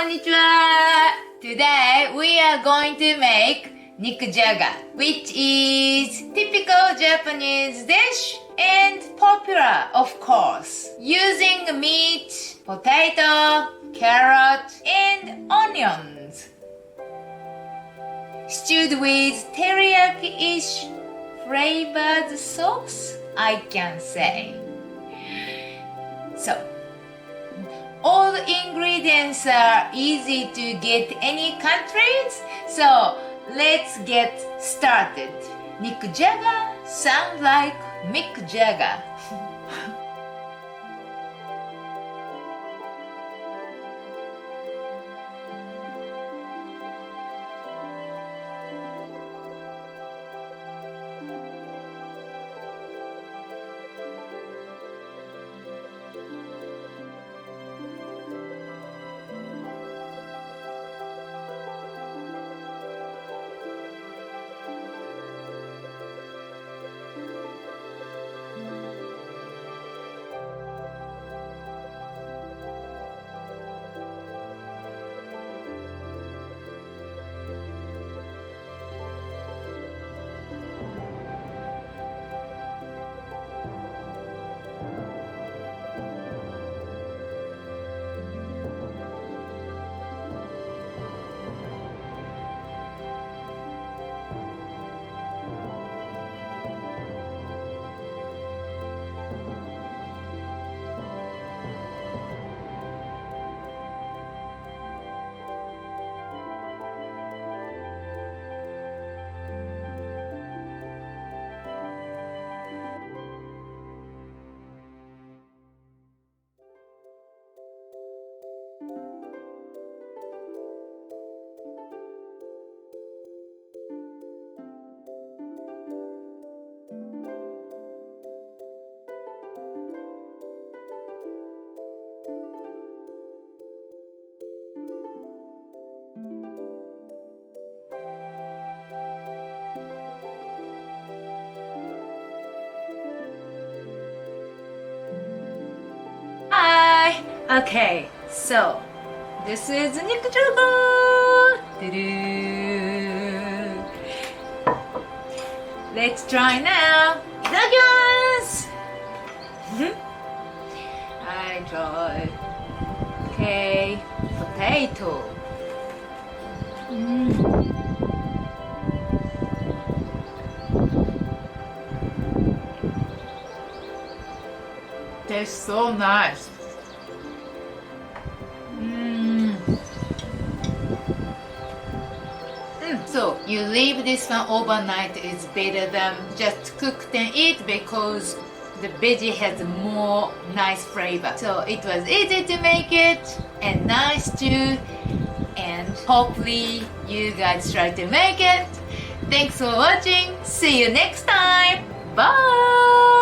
Konnichiwa! Today we are going to make Niku-jaga, which is typical Japanese dish and popular, of course, using meat, potato, carrot, and onions. Stewed with teriyaki-ish flavored sauce, I can say. So, all the ingredients are easy to get any countries, so let's get started. Niku-jaga sounds like Mick Jagger. Hi! Okay, so this is Niku-jaga! Let's try now! いただきます! I try. Okay, potato. Tastes so nice. So you leave this one overnight is better than just cook and eat because the veggie has more nice flavor. So it was easy to make it and nice too. And hopefully you guys try to make it. Thanks for watching. See you next time. Bye.